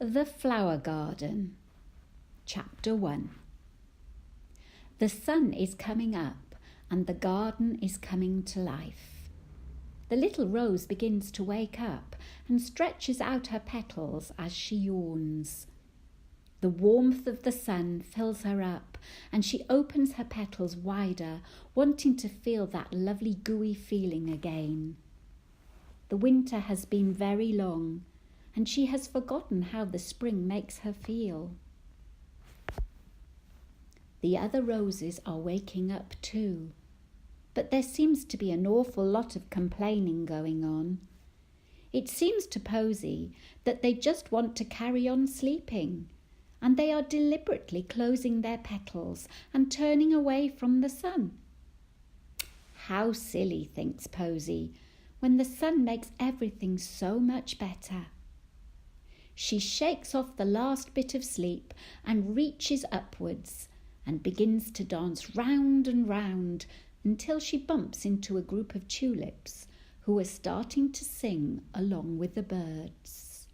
The Flower Garden. Chapter 1. The sun is coming up and the garden is coming to life. The little rose begins to wake up and stretches out her petals as she yawns. The warmth of the sun fills her up and she opens her petals wider, wanting to feel that lovely gooey feeling again. The winter has been very long, and she has forgotten how the spring makes her feel. The other roses are waking up too, but there seems to be an awful lot of complaining going on. It seems to Posy that they just want to carry on sleeping, and they are deliberately closing their petals and turning away from the sun. How silly, thinks Posy, when the sun makes everything so much better. She shakes off the last bit of sleep and reaches upwards and begins to dance round and round until she bumps into a group of tulips who are starting to sing along with the birds.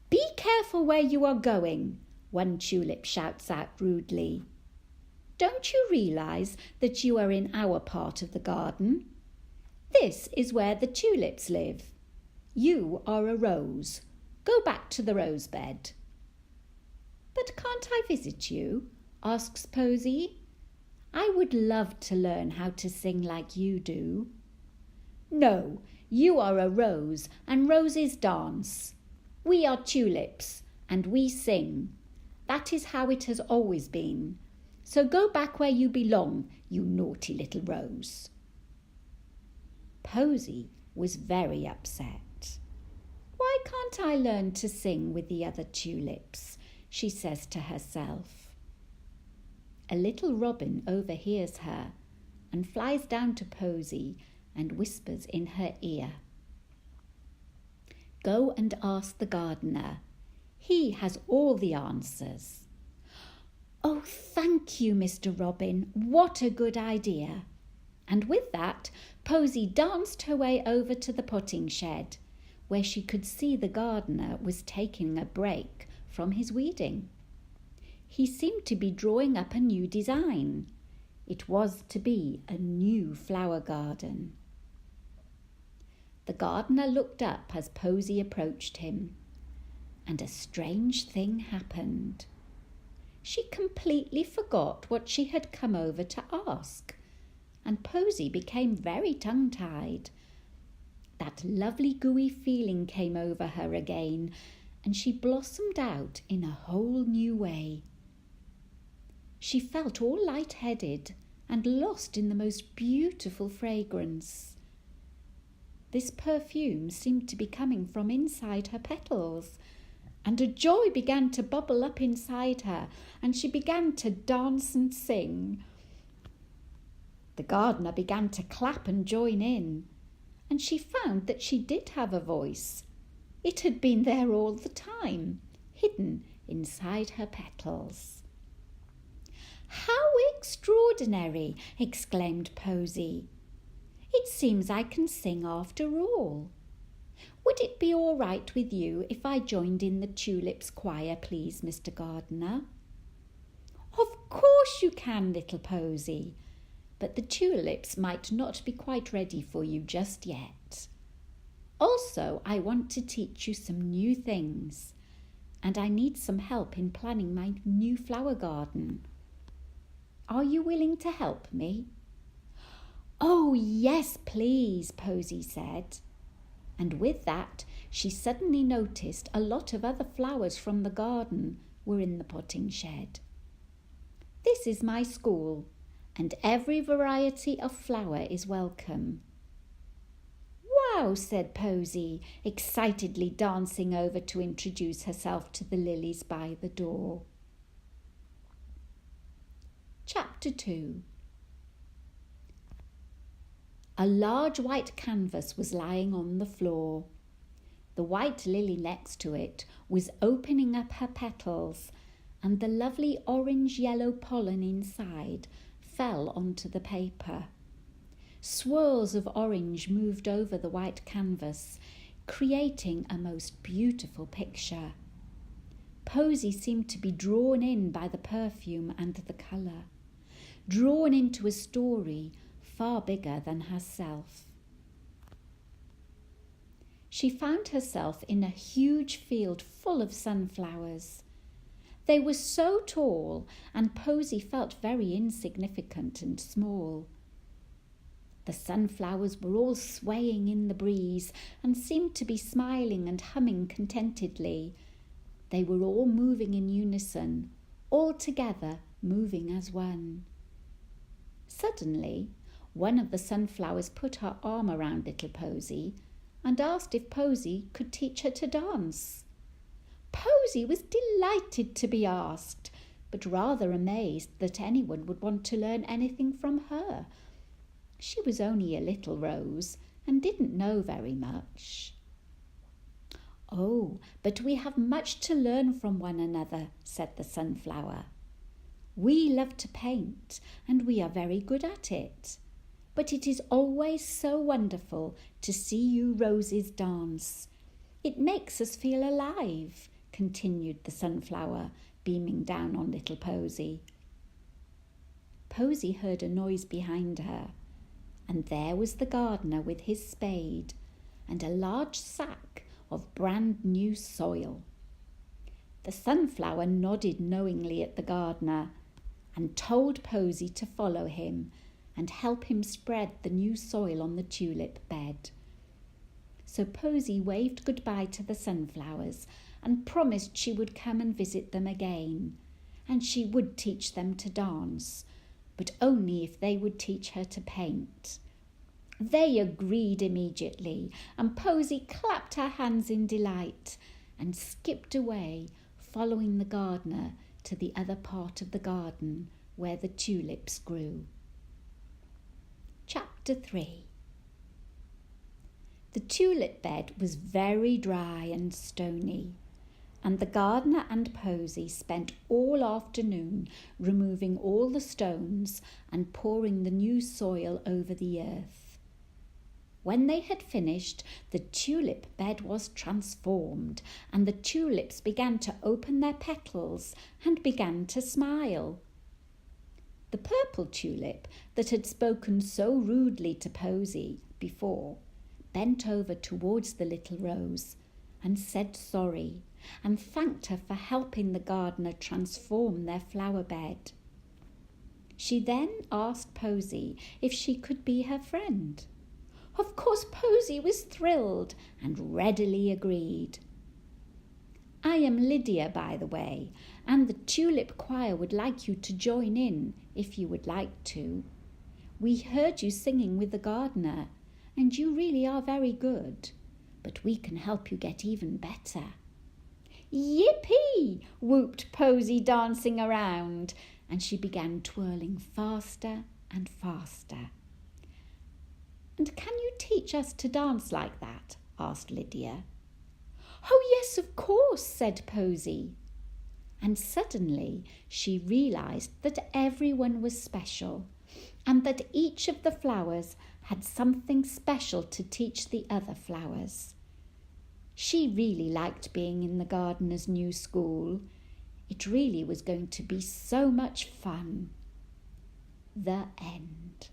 "Be careful where you are going," one tulip shouts out rudely. "Don't you realise that you are in our part of the garden? This is where the tulips live. You are a rose. Go back to the rose bed." "But can't I visit you?" asks Posy. "I would love to learn how to sing like you do." "No, you are a rose and roses dance. We are tulips and we sing. That is how it has always been. So go back where you belong, you naughty little rose." Posy was very upset. "Why can't I learn to sing with the other tulips?" she says to herself. A little robin overhears her and flies down to Posy and whispers in her ear. "Go and ask the gardener. He has all the answers." "Oh, thank you, Mr. Robin. What a good idea." And with that, Posy danced her way over to the potting shed, where she could see the gardener was taking a break from his weeding. He seemed to be drawing up a new design. It was to be a new flower garden. The gardener looked up as Posy approached him, and a strange thing happened. She completely forgot what she had come over to ask, and Posy became very tongue-tied. That lovely gooey feeling came over her again, and she blossomed out in a whole new way. She felt all light-headed and lost in the most beautiful fragrance. This perfume seemed to be coming from inside her petals, and a joy began to bubble up inside her, and she began to dance and sing. The gardener began to clap and join in, and she found that she did have a voice. It had been there all the time, hidden inside her petals. "How extraordinary!" exclaimed Posy. "It seems I can sing after all. Would it be all right with you if I joined in the tulips choir, please, Mr. Gardener?" "Of course you can, little Posy, but the tulips might not be quite ready for you just yet. Also, I want to teach you some new things, and I need some help in planning my new flower garden. Are you willing to help me?" "Oh, yes, please," Posy said. And with that, she suddenly noticed a lot of other flowers from the garden were in the potting shed. "This is my school, and every variety of flower is welcome." "Wow," said Posy, excitedly dancing over to introduce herself to the lilies by the door. Chapter 2. A large white canvas was lying on the floor. The white lily next to it was opening up her petals, and the lovely orange-yellow pollen inside fell onto the paper. Swirls of orange moved over the white canvas, creating a most beautiful picture. Posy seemed to be drawn in by the perfume and the colour, drawn into a story far bigger than herself. She found herself in a huge field full of sunflowers. They were so tall, and Posy felt very insignificant and small. The sunflowers were all swaying in the breeze and seemed to be smiling and humming contentedly. They were all moving in unison, all together, moving as one. Suddenly, one of the sunflowers put her arm around little Posy and asked if Posy could teach her to dance. Posy was delighted to be asked, but rather amazed that anyone would want to learn anything from her. She was only a little rose and didn't know very much. "Oh, but we have much to learn from one another," said the sunflower. "We love to paint, and we are very good at it. But it is always so wonderful to see you roses dance. It makes us feel alive," continued the sunflower, beaming down on little Posy. Posy heard a noise behind her, and there was the gardener with his spade and a large sack of brand new soil. The sunflower nodded knowingly at the gardener and told Posy to follow him and help him spread the new soil on the tulip bed. So Posy waved goodbye to the sunflowers and promised she would come and visit them again, and she would teach them to dance, but only if they would teach her to paint. They agreed immediately, and Posy clapped her hands in delight and skipped away, following the gardener to the other part of the garden where the tulips grew. Chapter 3. The tulip bed was very dry and stony, and the gardener and Posy spent all afternoon removing all the stones and pouring the new soil over the earth. When they had finished, the tulip bed was transformed, and the tulips began to open their petals and began to smile. The purple tulip that had spoken so rudely to Posy before bent over towards the little rose and said sorry and thanked her for helping the gardener transform their flower bed. She then asked Posy if she could be her friend. Of course, Posy was thrilled and readily agreed. "I am Lydia, by the way, and the tulip choir would like you to join in if you would like to. We heard you singing with the gardener, and you really are very good, but we can help you get even better." "Yippee!" whooped Posy, dancing around, and she began twirling faster and faster. "And can you teach us to dance like that?" asked Lydia. "Oh, yes, of course," said Posy. And suddenly she realised that everyone was special, and that each of the flowers had something special to teach the other flowers. She really liked being in the gardener's new school. It really was going to be so much fun. The end.